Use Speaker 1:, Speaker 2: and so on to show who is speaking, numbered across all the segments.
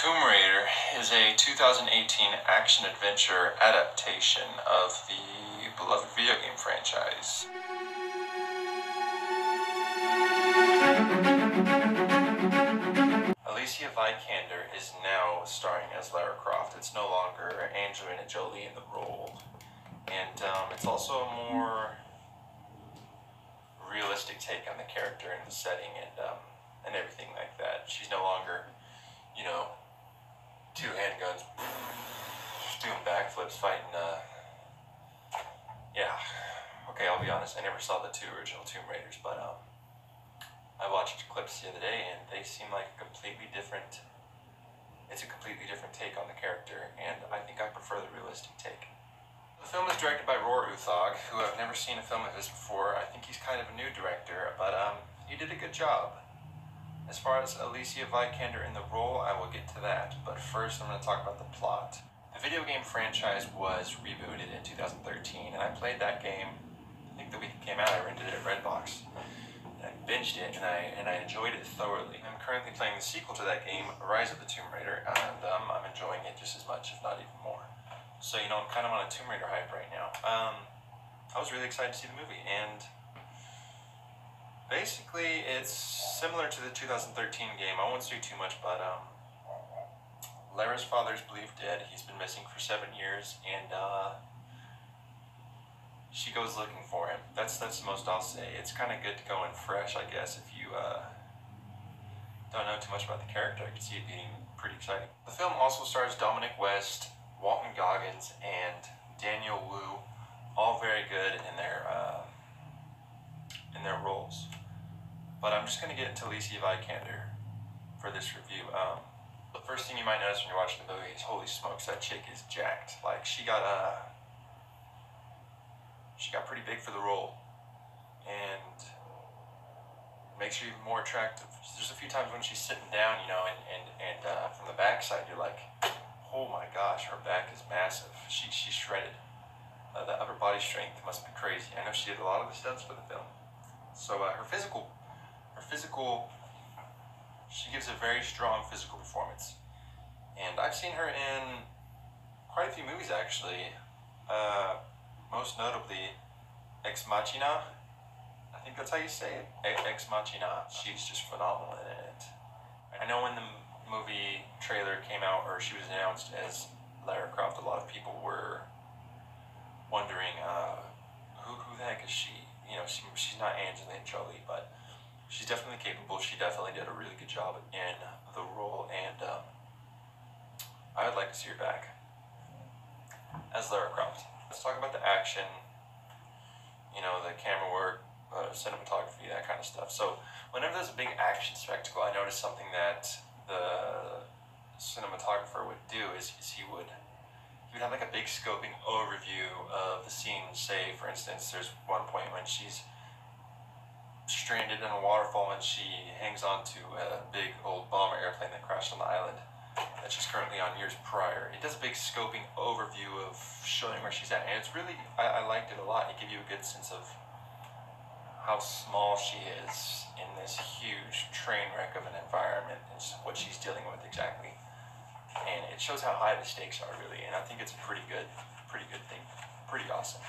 Speaker 1: Tomb Raider is a 2018 action-adventure adaptation of the beloved video game franchise. Alicia Vikander is now starring as Lara Croft. It's no longer Angelina Jolie in the role. And it's also a more realistic take on the character and the setting and everything like that. She's no longer, you know, two handguns doing backflips fighting, yeah. Okay, I'll be honest, I never saw the two original Tomb Raiders, but I watched clips the other day and they seem like it's a completely different take on the character, and I think I prefer the realistic take. The film is directed by Roar Uthog, who I've never seen a film of his before. I think he's kind of a new director, but he did a good job. As far as Alicia Vikander in the role, I will get to that, but first I'm going to talk about the plot. The video game franchise was rebooted in 2013, and I played that game, I think the week it came out. I rented it at Redbox, and I binged it, and I enjoyed it thoroughly. I'm currently playing the sequel to that game, Rise of the Tomb Raider, and I'm enjoying it just as much, if not even more. So, you know, I'm kind of on a Tomb Raider hype right now. I was really excited to see the movie, and basically it's similar to the 2013 game. I won't say too much, but Lara's father is believed dead. He's been missing for 7 years, and she goes looking for him. That's the most I'll say. It's kind of good to go in fresh, I guess, if you don't know too much about the character. I could see it being pretty exciting. The film also stars Dominic West, Walton Goggins, and Daniel Wu, all very good in their roles. But I'm just going to get into Alicia Vikander for this review. The first thing you might notice when you're watching the movie is, holy smokes, that chick is jacked. Like, she got pretty big for the role, and makes her even more attractive. There's a few times when she's sitting down, you know, and from the backside, you're like, oh my gosh, her back is massive. She's shredded. The upper body strength must be crazy. I know she did a lot of the stunts for the film. So her physical, she gives a very strong physical performance. And I've seen her in quite a few movies, actually. Most notably, Ex Machina. I think that's how you say it. Ex Machina. She's just phenomenal in it. I know when the movie trailer came out, or she was announced as Lara Croft, a lot of people were wondering, who the heck is she? You know, she's not Angelina Jolie, but she's definitely capable. She definitely did a really good job in the role, and I would like to see her back as Lara Croft. Let's talk about the action, you know, the camera work, cinematography, that kind of stuff. So whenever there's a big action spectacle, I noticed something that the cinematographer would do is he would have like a big scoping overview of the scene. Say, for instance, there's one point when she's stranded in a waterfall and she hangs onto a big old bomber airplane that crashed on the island that she's currently on years prior. It does a big scoping overview of showing where she's at, and it's really, I liked it a lot. It gave you a good sense of how small she is in this huge train wreck of an environment and what she's dealing with exactly. And it shows how high the stakes are, really, and I think it's a pretty good thing. Pretty awesome.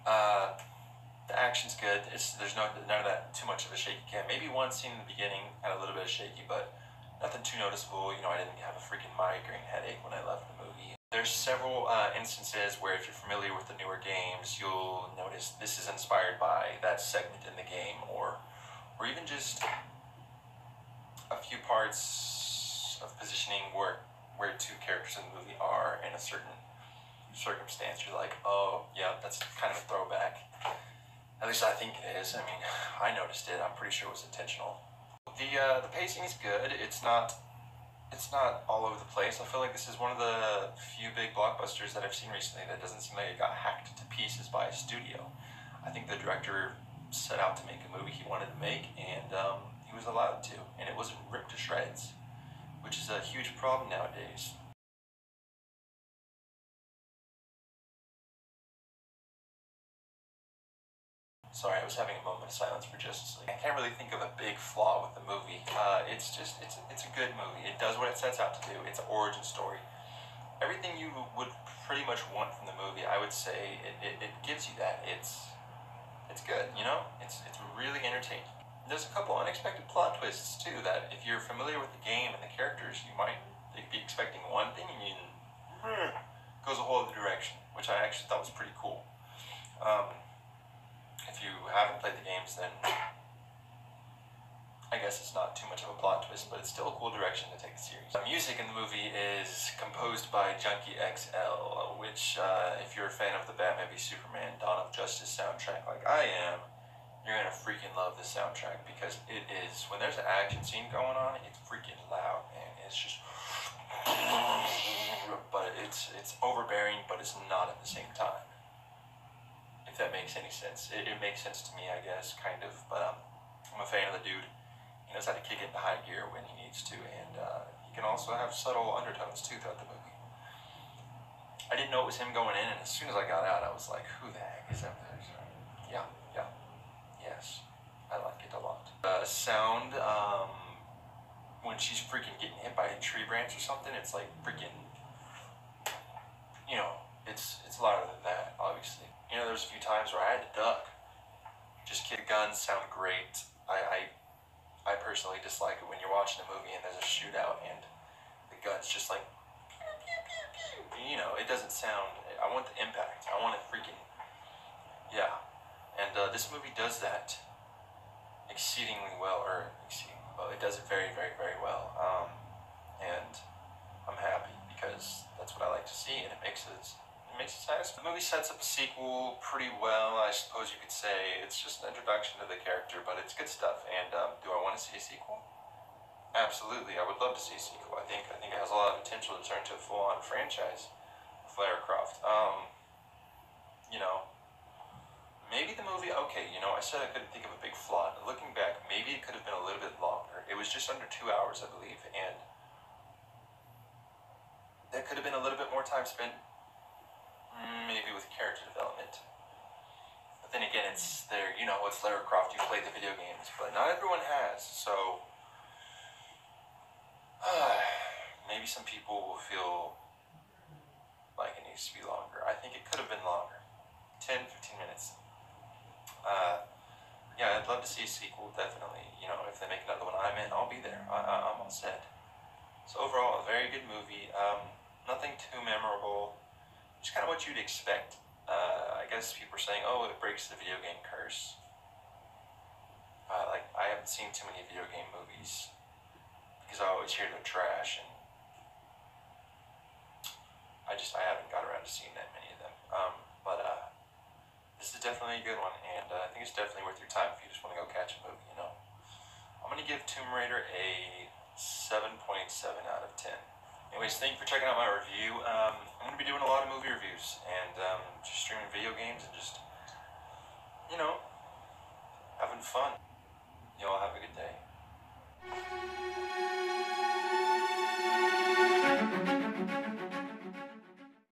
Speaker 1: The action's good. There's none of that too much of a shaky cam. Maybe one scene in the beginning had a little bit of shaky, but nothing too noticeable. You know, I didn't have a freaking migraine headache when I left the movie. There's several instances where, if you're familiar with the newer games, you'll notice this is inspired by that segment in the game, or even just a few parts of positioning where two characters in the movie are in a certain circumstance. You're like, oh yeah, that's kind of a throwback. At least I think it is. I mean, I noticed it. I'm pretty sure it was intentional. The pacing is good. It's not all over the place. I feel like this is one of the few big blockbusters that I've seen recently that doesn't seem like it got hacked to pieces by a studio. I think the director set out to make a movie he wanted to make, and he was allowed to, and it wasn't ripped to shreds, which is a huge problem nowadays. Sorry, I was having a moment of silence for Justice League. I can't really think of a big flaw with the movie. It's a good movie. It does what it sets out to do. It's an origin story. Everything you would pretty much want from the movie, I would say it gives you that. It's good, you know? It's really entertaining. There's a couple unexpected plot twists too that if you're familiar with the game and the characters, you might be expecting one thing and you goes a whole other direction, which I actually thought was pretty cool. If you haven't played the games, then I guess it's not too much of a plot twist, but it's still a cool direction to take the series. The music in the movie is composed by Junkie XL, which, if you're a fan of the Batman v Superman Dawn of Justice soundtrack like I am, you're gonna freaking love this soundtrack because it is, when there's an action scene going on, it's freaking loud, man. It's just, but it's overbearing, but it's not at the same time. If that makes any sense. It makes sense to me, I guess, kind of, but I'm a fan of the dude. He knows how to kick it into high gear when he needs to, and he can also have subtle undertones too throughout the movie. I didn't know it was him going in, and as soon as I got out, I was like, who the heck is that? Yeah, yes, I like it a lot. Sound, when she's freaking getting hit by a tree branch or something, it's like freaking, you know, it's louder than that, obviously. You know, there's a few times where I had to duck. Just kidding, guns sound great. I personally dislike it when you're watching a movie and there's a shootout and the gun's just like, you know, it doesn't sound, I want the impact. I want it freaking, yeah. And this movie does that exceedingly well, it does it very, very, very well. And I'm happy because that's what I like to see, and it makes it satisfying. The movie sets up a sequel pretty well, I suppose you could say. It's just an introduction to the character, but it's good stuff. And do I want to see a sequel? Absolutely, I would love to see a sequel. I think it has a lot of potential to turn to a full-on franchise with Lara Croft. You know, maybe the movie, okay, you know, I said I couldn't think of a big flaw. Looking back, maybe it could have been a little bit longer. It was just under 2 hours, I believe, and there could have been a little bit more time spent maybe with character development. But then again, it's there, you know, it's Lara Croft, you played the video games, but not everyone has, so maybe some people will feel like it needs to be longer. I think it could have been longer. 10, 15 minutes. Yeah, I'd love to see a sequel, definitely. You know, if they make another one, I'm in, I'll be there. I'm all set. So overall, a very good movie. Nothing too memorable. Just kind of what you'd expect. I guess people are saying, oh, it breaks the video game curse. Like, I haven't seen too many video game movies because I always hear they're trash, and I haven't got around to seeing that many of them. But this is definitely a good one, and I think it's definitely worth your time if you just want to go catch a movie, you know. I'm going to give Tomb Raider a 7.7 out of 10. Anyways, thank you for checking out my review. I'm going to be doing a lot of movie reviews and just streaming video games and just, you know, having fun. Y'all have a good day.